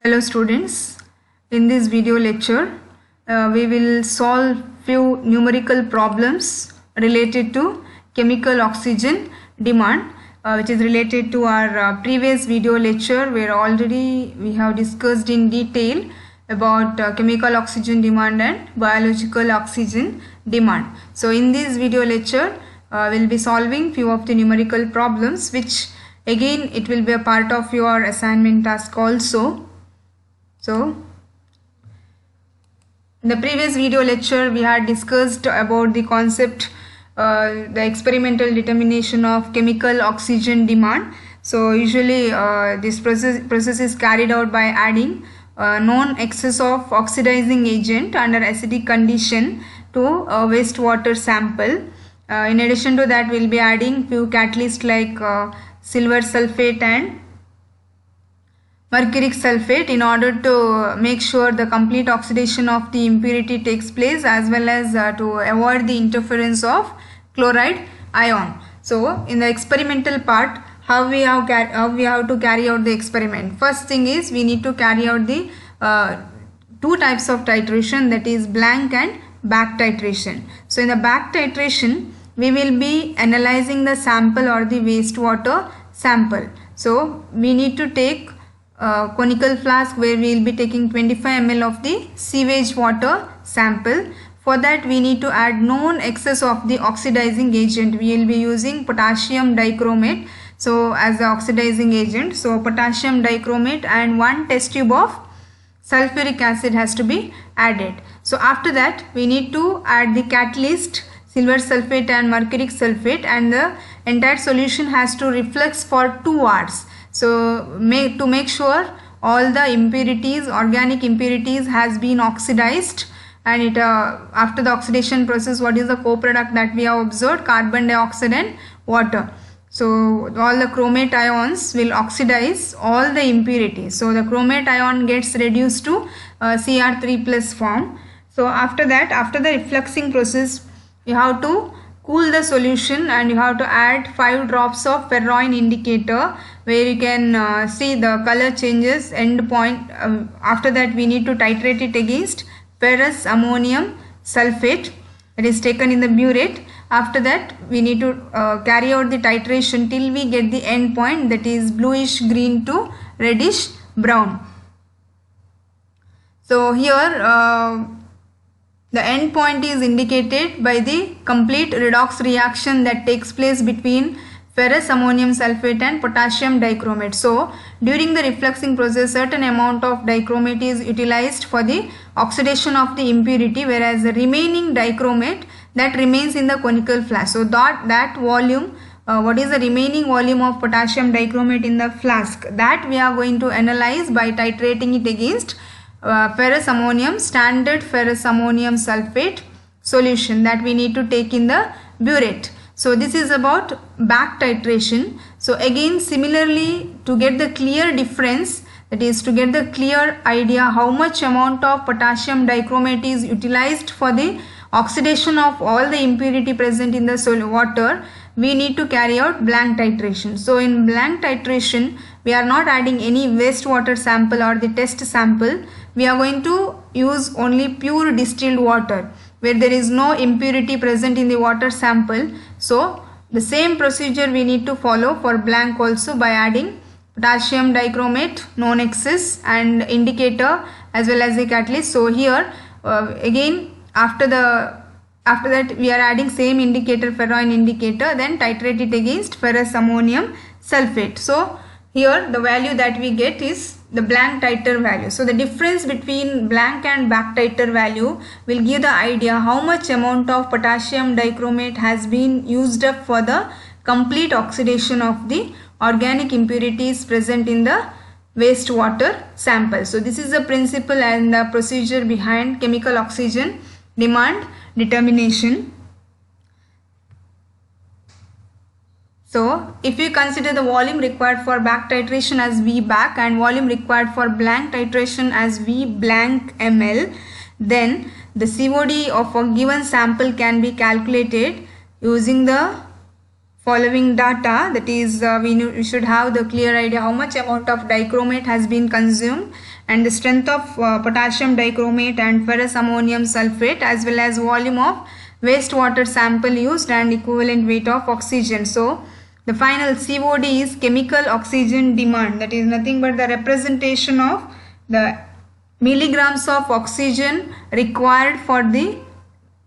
Hello students, in this video lecture we will solve few numerical problems related to chemical oxygen demand which is related to our previous video lecture where already we have discussed in detail about chemical oxygen demand and biological oxygen demand. So in this video lecture we will be solving few of the numerical problems, which again it will be a part of your assignment task also. So, in the previous video lecture we had discussed about the concept, the experimental determination of chemical oxygen demand. So, usually this process is carried out by adding known excess of oxidizing agent under acidic condition to a wastewater sample. In addition to that, we will be adding few catalysts like silver sulfate and mercuric sulfate in order to make sure the complete oxidation of the impurity takes place, as well as to avoid the interference of chloride ion. So in the experimental part, how we have to carry out the experiment. First thing is we need to carry out the two types of titration, that is blank and back titration. So in the back titration we will be analyzing the sample or the wastewater sample. So we need to take conical flask where we will be taking 25 ml of the sewage water sample. For that we need to add known excess of the oxidizing agent. We will be using potassium dichromate so as the oxidizing agent. So potassium dichromate and 1 test tube of sulfuric acid has to be added. So after that we need to add the catalyst silver sulfate and mercuric sulfate, and the entire solution has to reflux for 2 hours. So to make sure all the impurities, organic impurities has been oxidized, and it after the oxidation process, what is the co-product that we have observed? Carbon dioxide and water. So all the chromate ions will oxidize all the impurities. So the chromate ion gets reduced to Cr3 plus form. So after that, after the refluxing process, you have to cool the solution and you have to add 5 drops of ferroin indicator, where you can see the color changes end point. After that we need to titrate it against ferrous ammonium sulfate, that is taken in the burette. After that we need to carry out the titration till we get the end point, that is bluish green to reddish brown. So here the end point is indicated by the complete redox reaction that takes place between ferrous ammonium sulfate and potassium dichromate. So during the refluxing process, certain amount of dichromate is utilized for the oxidation of the impurity, whereas the remaining dichromate that remains in the conical flask. So that volume, what is the remaining volume of potassium dichromate in the flask, that we are going to analyze by titrating it against standard ferrous ammonium sulfate solution that we need to take in the burette. So this is about back titration. So again, similarly, to get the clear difference, that is to get the clear idea how much amount of potassium dichromate is utilized for the oxidation of all the impurity present in the water, we need to carry out blank titration. So in blank titration we are not adding any wastewater sample or the test sample. We are going to use only pure distilled water where there is no impurity present in the water sample. So the same procedure we need to follow for blank also, by adding potassium dichromate, known excess, and indicator as well as the catalyst. So here again after that we are adding same indicator, ferroin indicator, then titrate it against ferrous ammonium sulfate. So here the value that we get is the blank titer value. So the difference between blank and back titer value will give the idea how much amount of potassium dichromate has been used up for the complete oxidation of the organic impurities present in the wastewater sample. So this is the principle and the procedure behind chemical oxygen demand determination. So if you consider the volume required for back titration as V back and volume required for blank titration as V blank ml, then the COD of a given sample can be calculated using the following data. That is we should have the clear idea how much amount of dichromate has been consumed and the strength of potassium dichromate and ferrous ammonium sulfate, as well as volume of wastewater sample used and equivalent weight of oxygen. So the final COD is chemical oxygen demand, that is nothing but the representation of the milligrams of oxygen required for the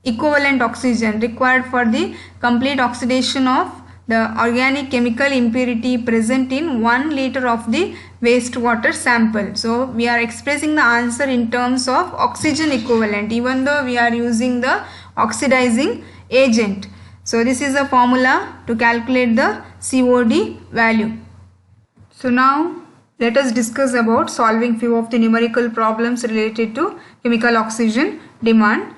equivalent oxygen required for the complete oxidation of the organic chemical impurity present in 1 liter of the wastewater sample. So we are expressing the answer in terms of oxygen equivalent, even though we are using the oxidizing agent. So this is a formula to calculate the COD value. So now let us discuss about solving few of the numerical problems related to chemical oxygen demand.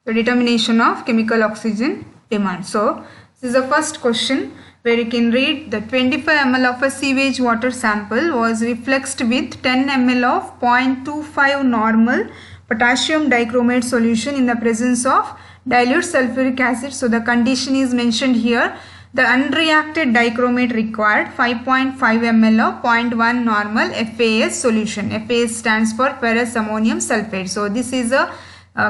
The determination of chemical oxygen demand. So this is the first question where you can read the 25 ml of a sewage water sample was refluxed with 10 ml of 0.25 normal potassium dichromate solution in the presence of dilute sulfuric acid. So the condition is mentioned here. The unreacted dichromate required 5.5 ml of 0.1 normal FAS solution. FAS stands for ferrous ammonium sulfate. So this is a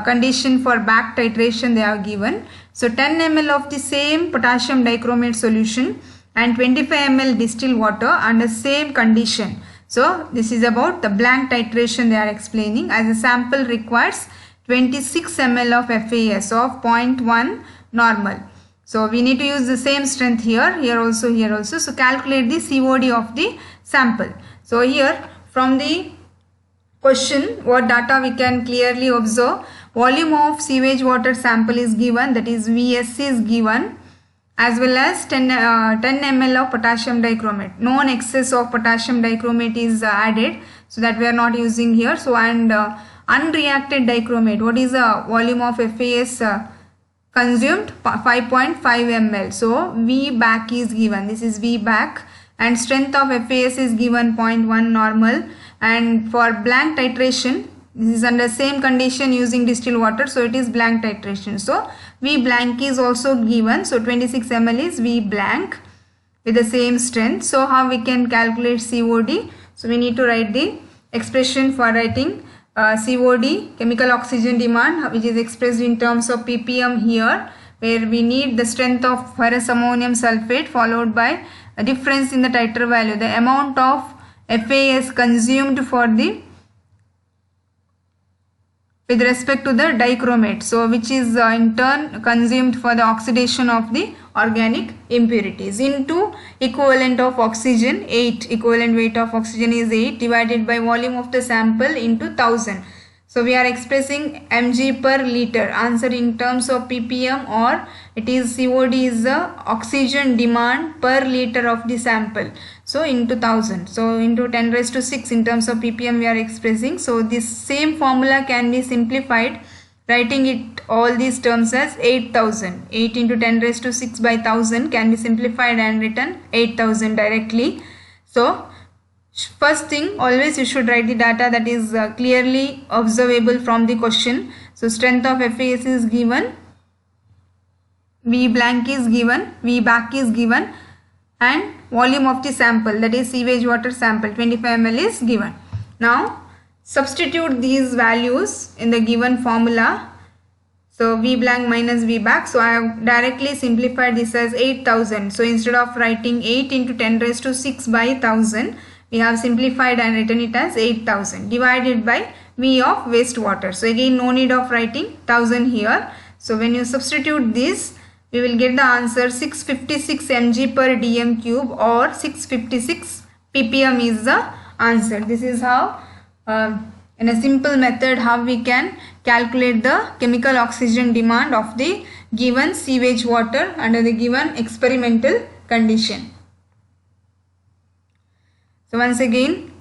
condition for back titration they are given. So 10 ml of the same potassium dichromate solution and 25 ml distilled water under same condition. So this is about the blank titration they are explaining, as a sample requires 26 ml of FAS of 0.1 normal. So we need to use the same strength here also. So calculate the COD of the sample. So here from the question what data we can clearly observe, volume of sewage water sample is given, that is VS is given, as well as 10 ml of potassium dichromate. Known excess of potassium dichromate is added, so that we are not using here. So and unreacted dichromate, what is the volume of FAS consumed? 5.5 ml. So V back is given, this is V back, and strength of FAS is given 0.1 normal. And for blank titration, this is under same condition using distilled water, so it is blank titration. So V blank is also given, so 26 ml is V blank with the same strength. So how we can calculate COD? So we need to write the expression for writing COD, chemical oxygen demand, which is expressed in terms of ppm here, where we need the strength of ferrous ammonium sulfate followed by a difference in the titer value, the amount of FAS consumed for the with respect to the dichromate, so which is in turn consumed for the oxidation of the organic impurities, into equivalent of oxygen 8, equivalent weight of oxygen is 8 divided by volume of the sample into 1000. So we are expressing mg per liter, answer in terms of ppm, or it is COD is the oxygen demand per liter of the sample, so into 1000, so into 10 raised to 6 in terms of ppm we are expressing. So this same formula can be simplified, writing it all these terms as 8000. 8 into 10 raised to 6 by 1000 can be simplified and written 8000 directly. So first thing, always you should write the data that is clearly observable from the question. So strength of FAS is given, V blank is given, V back is given, and volume of the sample, that is sewage water sample 25 ml is given. Now substitute these values in the given formula. So V blank minus V back, so I have directly simplified this as 8000. So instead of writing 8 into 10 raised to 6 by 1000, we have simplified and written it as 8000 divided by V of wastewater. So again no need of writing 1000 here. So when you substitute this, we will get the answer 656 mg per dm cube, or 656 ppm is the answer. This is how in a simple method how we can calculate the chemical oxygen demand of the given sewage water under the given experimental condition. So once again,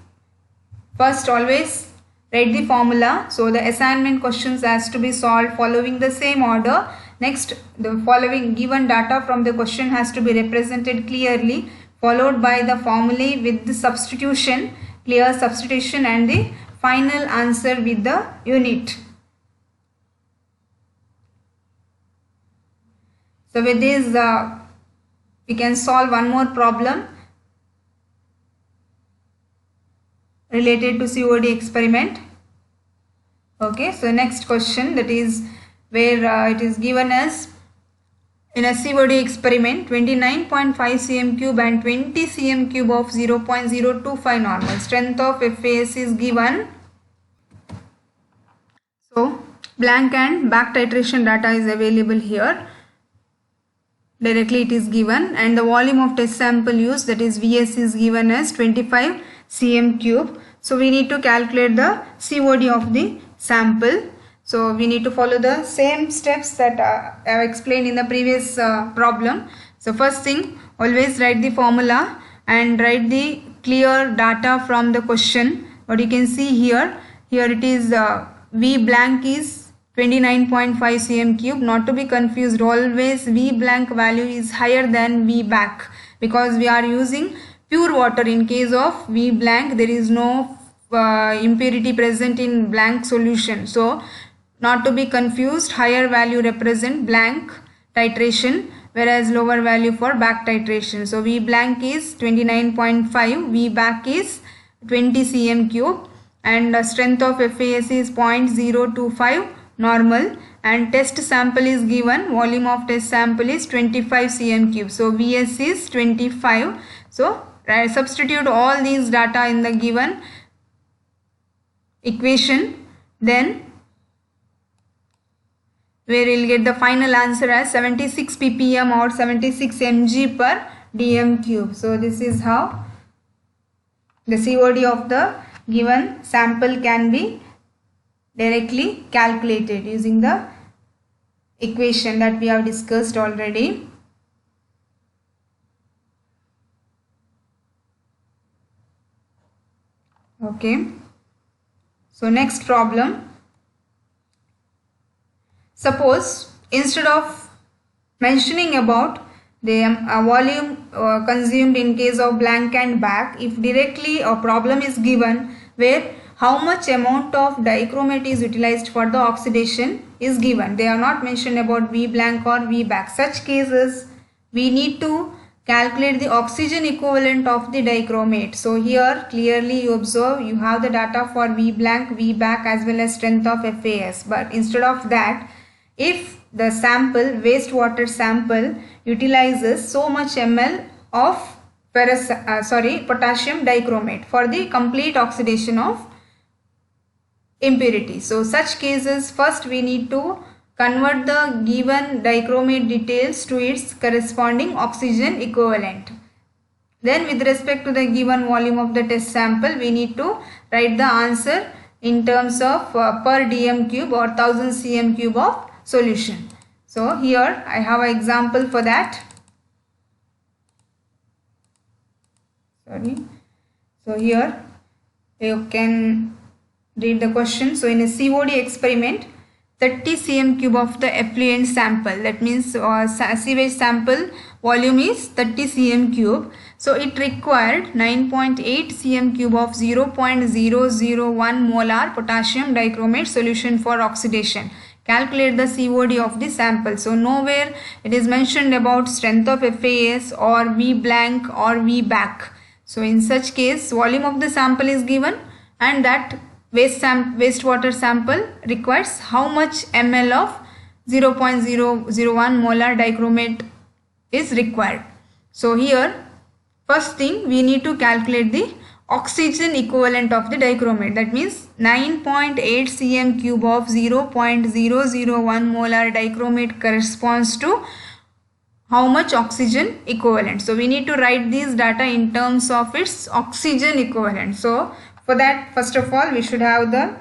first always write the formula. So the assignment questions has to be solved following the same order. Next, the following given data from the question has to be represented clearly, followed by the formulae with the substitution, clear substitution, and the final answer with the unit. So with this we can solve one more problem. related to COD experiment. Okay, so next question, that is where it is given as in a COD experiment 29.5 cm cube and 20 cm cube of 0.025 normal strength of FAS is given. So blank and back titration data is available here. Directly it is given, and the volume of test sample used, that is VS, is given as 25 cm cube. So we need to calculate the COD of the sample. So we need to follow the same steps that I have explained in the previous problem. So first thing, always write the formula and write the clear data from the question. What you can see here it is V blank is 29.5 cm cube. Not to be confused, always V blank value is higher than V back, because we are using pure water. In case of V blank, there is no impurity present in blank solution. So not to be confused, higher value represent blank titration, whereas lower value for back titration. So V blank is 29.5, V back is 20 cm cube, and strength of FAS is 0.025 normal, and test sample is given, volume of test sample is 25 cm cube. So VS is 25. So substitute all these data in the given equation, then where we will get the final answer as 76 ppm or 76 mg per dm cube. So this is how the COD of the given sample can be directly calculated using the equation that we have discussed already. Okay, so next problem. Suppose instead of mentioning about the volume consumed in case of blank and back, if directly a problem is given where how much amount of dichromate is utilized for the oxidation is given, they are not mentioned about V blank or V back. Such cases we need to calculate the oxygen equivalent of the dichromate. So here clearly you observe you have the data for V blank, V back as well as strength of FAS, but instead of that, if the sample, wastewater sample, utilizes so much ml of potassium dichromate for the complete oxidation of impurity. So such cases, first we need to convert the given dichromate details to its corresponding oxygen equivalent. Then with respect to the given volume of the test sample, we need to write the answer in terms of per dm cube or 1000 cm cube of solution. So here I have an example for that. So here you can read the question. So in a COD experiment, 30 cm cube of the effluent sample, that means sewage sample volume is 30 cm cube. So it required 9.8 cm cube of 0.001 molar potassium dichromate solution for oxidation. Calculate the COD of the sample. So nowhere it is mentioned about strength of FAS or V blank or V back. So in such case, volume of the sample is given, and that wastewater sample requires how much ml of 0.001 molar dichromate is required. So here first thing we need to calculate the oxygen equivalent of the dichromate, that means 9.8 cm cube of 0.001 molar dichromate corresponds to how much oxygen equivalent. So we need to write these data in terms of its oxygen equivalent. So for that, first of all, we should have the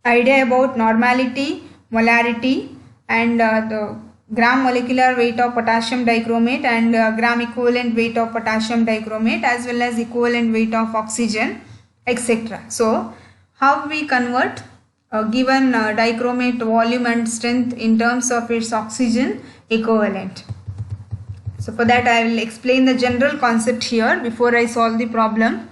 idea about normality, molarity, and the gram molecular weight of potassium dichromate and gram equivalent weight of potassium dichromate as well as equivalent weight of oxygen, etc. So how we convert a given dichromate volume and strength in terms of its oxygen equivalent. So for that I will explain the general concept here before I solve the problem.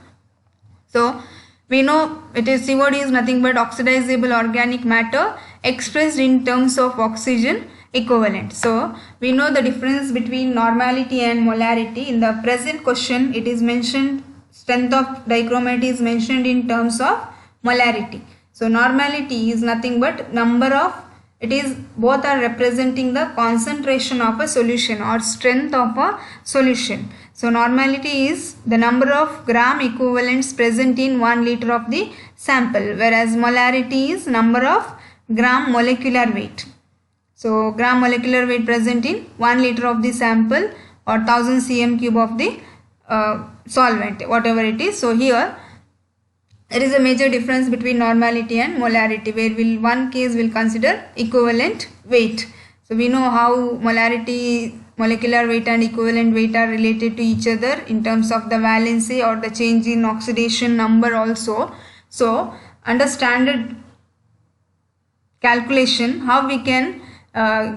So we know it is COD is nothing but oxidizable organic matter expressed in terms of oxygen equivalent. So we know the difference between normality and molarity. In the present question it is mentioned strength of dichromate is mentioned in terms of molarity. So normality is nothing but number of, it is both are representing the concentration of a solution or strength of a solution. So normality is the number of gram equivalents present in 1 liter of the sample, whereas molarity is number of gram molecular weight. So gram molecular weight present in 1 liter of the sample or 1000 cm cube of the solvent, whatever it is. So here there is a major difference between normality and molarity, where one case will consider equivalent weight. So we know how molarity, molecular weight and equivalent weight are related to each other in terms of the valency or the change in oxidation number also. So under standard calculation, how we can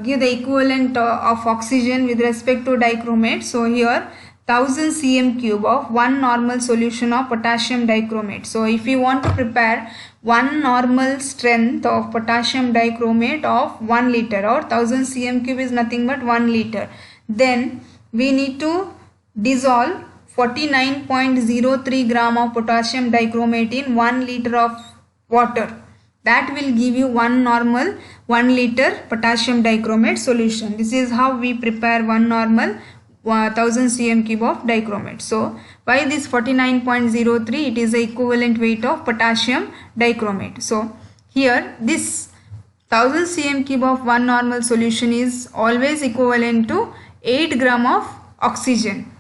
give the equivalent of oxygen with respect to dichromate. So here 1000 cm cube of one normal solution of potassium dichromate. So if you want to prepare one normal strength of potassium dichromate of 1 liter, or 1000 cm cube is nothing but 1 liter, then we need to dissolve 49.03 gram of potassium dichromate in 1 liter of water. That will give you one normal 1 liter potassium dichromate solution. This is how we prepare one normal 1000 cm cube of dichromate. So by this 49.03, it is the equivalent weight of potassium dichromate. So here this 1000 cm cube of one normal solution is always equivalent to 8 gram of oxygen.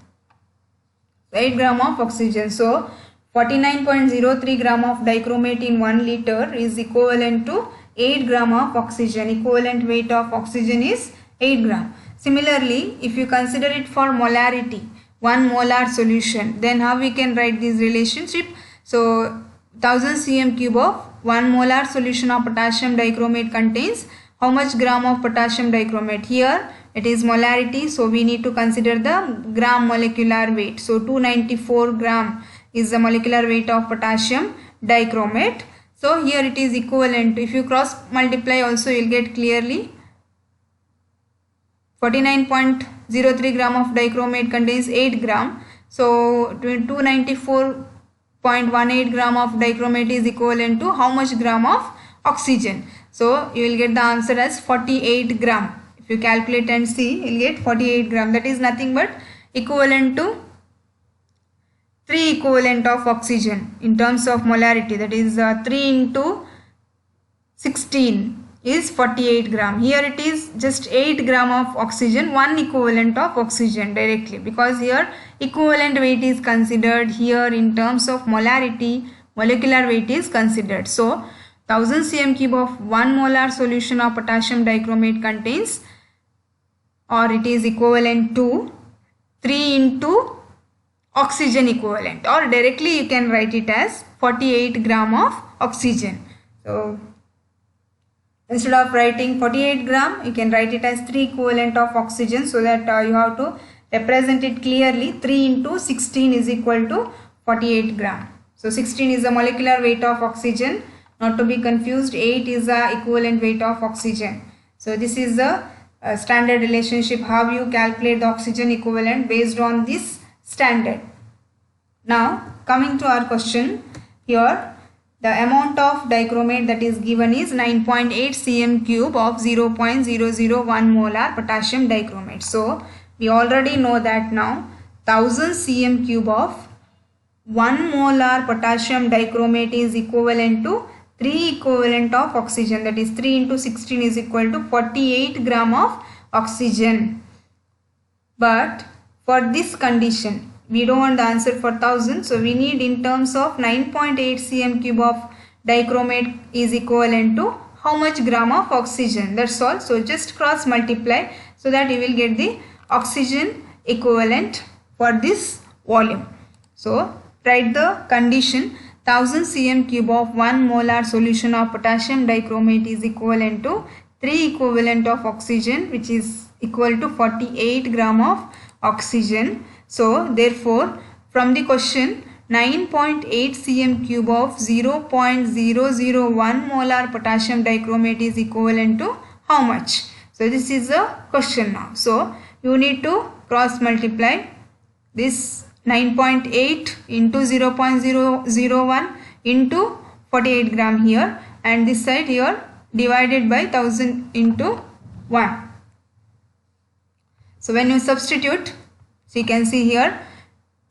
8 gram of oxygen. So 49.03 gram of dichromate in 1 liter is equivalent to 8 gram of oxygen. Equivalent weight of oxygen is 8 gram. Similarly, if you consider it for molarity, 1 molar solution, then how we can write this relationship? So 1000 cm cube of 1 molar solution of potassium dichromate contains how much gram of potassium dichromate? Here it is molarity, so we need to consider the gram molecular weight. So 294 gram is the molecular weight of potassium dichromate. So here it is equivalent to, if you cross multiply also you will get clearly 49.03 gram of dichromate contains 8 gram. So 294.18 gram of dichromate is equivalent to how much gram of oxygen? So you will get the answer as 48 gram. If you calculate and see, you will get 48 gram. That is nothing but equivalent to 3 equivalent of oxygen in terms of molarity. That is 3 into 16 is 48 gram. Here it is just 8 gram of oxygen, 1 equivalent of oxygen directly, because here equivalent weight is considered. Here in terms of molarity, molecular weight is considered. So 1000 cm cube of 1 molar solution of potassium dichromate contains, or it is equivalent to 3 into oxygen equivalent, or directly you can write it as 48 gram of oxygen. So instead of writing 48 gram, you can write it as 3 equivalent of oxygen, so that you have to represent it clearly. 3 into 16 is equal to 48 gram. So 16 is the molecular weight of oxygen, not to be confused. 8 is the equivalent weight of oxygen. So this is the standard relationship, how you calculate the oxygen equivalent based on this standard. Now coming to our question, here the amount of dichromate that is given is 9.8 cm cube of 0.001 molar potassium dichromate. So we already know that now 1000 cm cube of 1 molar potassium dichromate is equivalent to 3 equivalent of oxygen. That is 3 into 16 is equal to 48 gram of oxygen. But for this condition, we don't want the answer for 1000, so we need in terms of 9.8 cm cube of dichromate is equivalent to how much gram of oxygen. That's all. So just cross multiply so that you will get the oxygen equivalent for this volume. So write the condition: 1000 cm cube of 1 molar solution of potassium dichromate is equivalent to 3 equivalent of oxygen, which is equal to 48 gram of oxygen. So therefore from the question, 9.8 cm cube of 0.001 molar potassium dichromate is equivalent to how much? So this is the question now. So you need to cross multiply this 9.8 into 0.001 into 48 gram here, and this side here divided by 1000 into 1. So when you substitute, so you can see here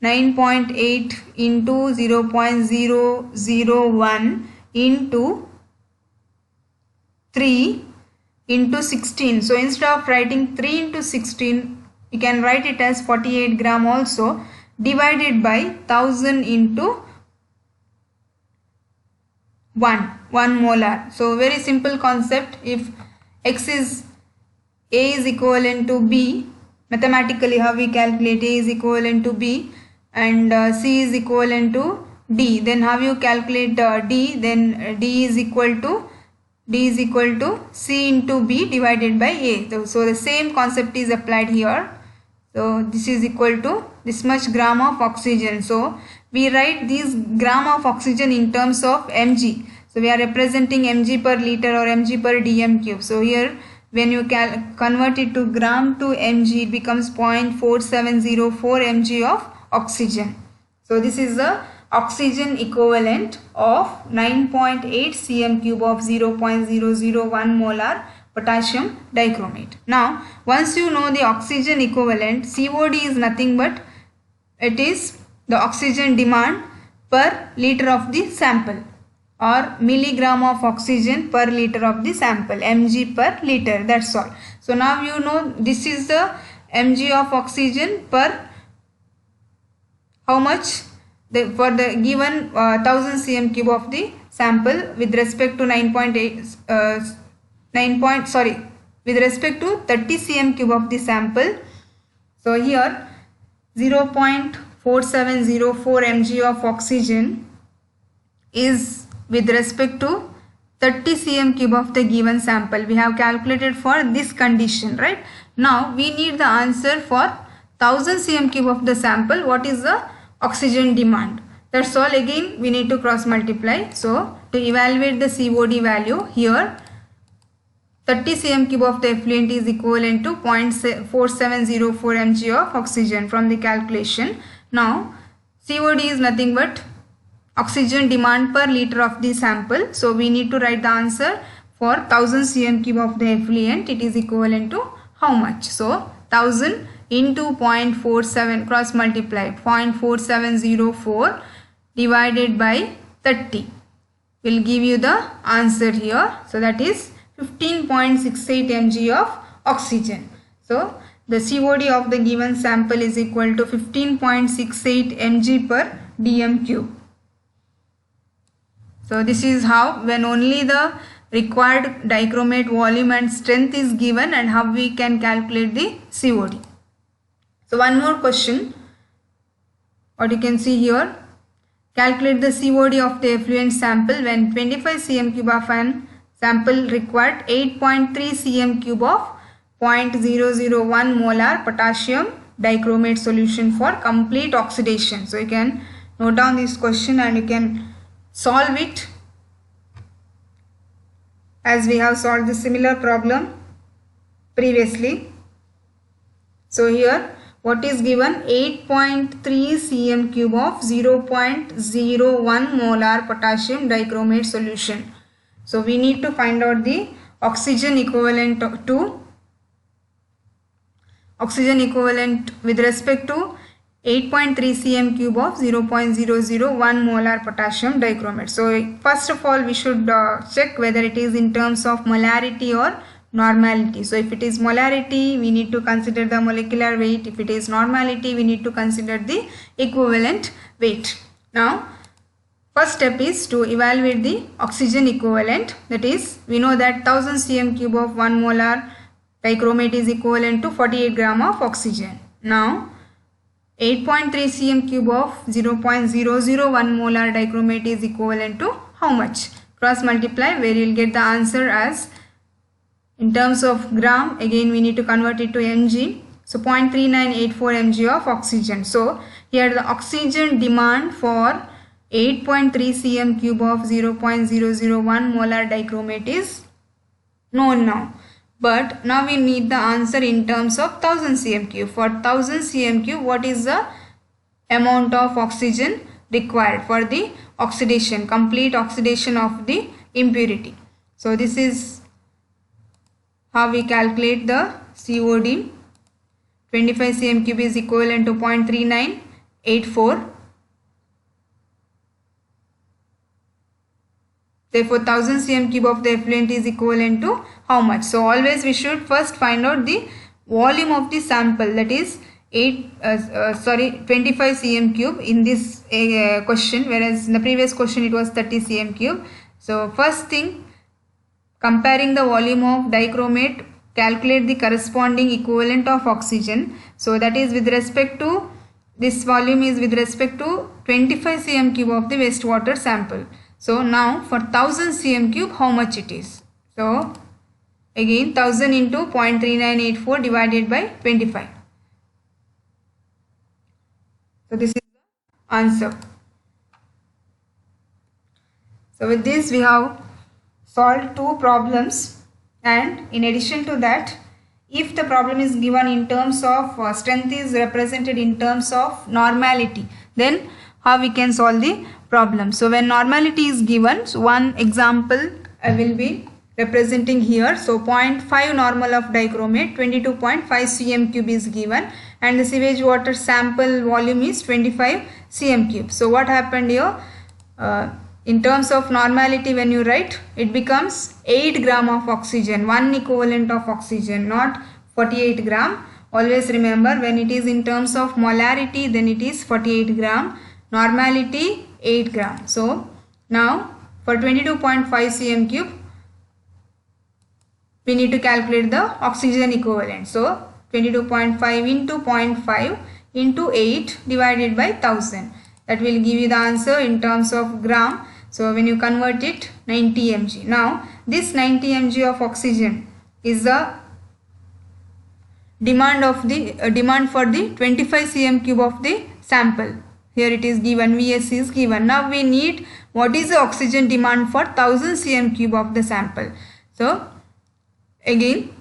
9.8 into 0.001 into 3 into 16. So instead of writing 3 into 16, you can write it as 48 gram also, divided by 1000 into 1 molar. So very simple concept. If X is A is equivalent to B, mathematically how we calculate A is equivalent to B and C is equivalent to D, then how you calculate D, then D is equal to C into B divided by A. So the same concept is applied here. So this is equal to this much gram of oxygen. So we write this gram of oxygen in terms of mg. So we are representing mg per liter or mg per dm cube. So here when you convert it to gram to mg, it becomes 0.4704 mg of oxygen. So this is the oxygen equivalent of 9.8 cm cube of 0.001 molar potassium dichromate. Now once you know the oxygen equivalent, COD is nothing but it is the oxygen demand per liter of the sample, or milligram of oxygen per liter of the sample, mg per liter, that's all. So now you know this is the mg of oxygen per how much for the given 1000 cm cube of the sample with respect to with respect to 30 cm cube of the sample. So here 0.4704 mg of oxygen is with respect to 30 cm cube of the given sample. We have calculated for this condition, right? Now we need the answer for 1000 cm cube of the sample. What is the oxygen demand? That's all. Again we need to cross multiply. So to evaluate the COD value, here 30 cm cube of the effluent is equivalent to 0.4704 mg of oxygen from the calculation. Now COD is nothing but oxygen demand per liter of the sample. So we need to write the answer for 1000 cm cube of the effluent. It is equivalent to how much? So 1000 into 0.47, cross multiply, 0.4704 divided by 30 will give you the answer here. So that is 15.68 mg of oxygen. So the COD of the given sample is equal to 15.68 mg per dm cube. So this is how, when only the required dichromate volume and strength is given, and how we can calculate the COD. So one more question, what you can see here, calculate the COD of the effluent sample when 25 cm cube of an sample required 8.3 cm cube of 0.001 molar potassium dichromate solution for complete oxidation. So you can note down this question and you can solve it as we have solved the similar problem previously. So here what is given? 8.3 cm cube of 0.01 molar potassium dichromate solution. So we need to find out the oxygen equivalent with respect to 8.3 cm cube of 0.001 molar potassium dichromate. So first of all we should check whether it is in terms of molarity or normality. So if it is molarity, we need to consider the molecular weight. If it is normality, we need to consider the equivalent weight. Now first step is to evaluate the oxygen equivalent. That is, we know that 1000 cm cube of 1 molar dichromate is equivalent to 48 gram of oxygen. Now 8.3 cm cube of 0.001 molar dichromate is equivalent to how much? Cross multiply, where you will get the answer as in terms of gram. Again we need to convert it to mg. So 0.3984 mg of oxygen. So here the oxygen demand for 8.3 cm cube of 0.001 molar dichromate is known now. But now we need the answer in terms of 1000 cm cube. For 1000 cm cube, what is the amount of oxygen required for the oxidation, complete oxidation of the impurity. So this is how we calculate the COD. 25 cm cube is equivalent to 0.3984. Therefore 1000 cm cube of the effluent is equivalent to how much? So always we should first find out the volume of the sample, that is 25 cm cube in this question, whereas in the previous question it was 30 cm cube. So first thing, comparing the volume of dichromate, calculate the corresponding equivalent of oxygen. So that is with respect to, this volume is with respect to 25 cm cube of the wastewater sample. So now for 1000 cm cube how much it is? So again 1000 into 0.3984 divided by 25. So this is the answer. So with this we have solved two problems, and in addition to that, if the problem is given in terms of strength is represented in terms of normality, then how we can solve the problem. So when normality is given, so one example I will be representing here. So 0.5 normal of dichromate, 22.5 cm cube is given, and the sewage water sample volume is 25 cm cube. So what happened here? In terms of normality, when you write, it becomes 8 gram of oxygen, one equivalent of oxygen, not 48 gram. Always remember, when it is in terms of molarity, then it is 48 gram, normality 8 gram. So now for 22.5 cm cube, we need to calculate the oxygen equivalent. So 22.5 into 0.5 into 8 divided by 1000. That will give you the answer in terms of gram. So when you convert it, 90 mg. Now this 90 mg of oxygen is the demand for the 25 cm cube of the sample. Here it is given, Vs is given. Now we need what is the oxygen demand for 1000 cm cube of the sample. So again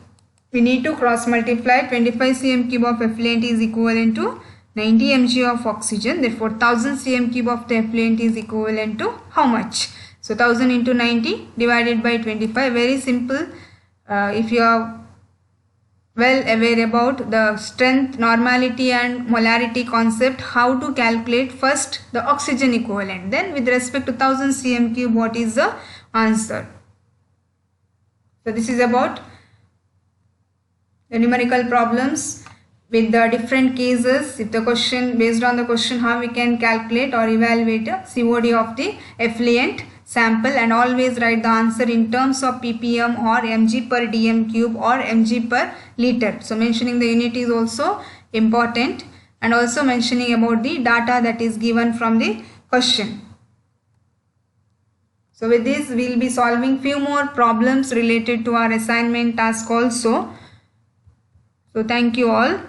we need to cross multiply. 25 cm cube of effluent is equivalent to 90 mg of oxygen. Therefore 1000 cm cube of the effluent is equivalent to how much? So 1000 into 90 divided by 25. Very simple. If you are well aware about the strength, normality and molarity concept, how to calculate first the oxygen equivalent, then with respect to 1000 cm cube what is the answer. So this is about the numerical problems with the different cases. If the question, based on the question, how we can calculate or evaluate a COD of the effluent sample, and always write the answer in terms of ppm or mg per dm cube or mg per liter. So mentioning the unit is also important, and also mentioning about the data that is given from the question. So with this we will be solving few more problems related to our assignment task also. So thank you all.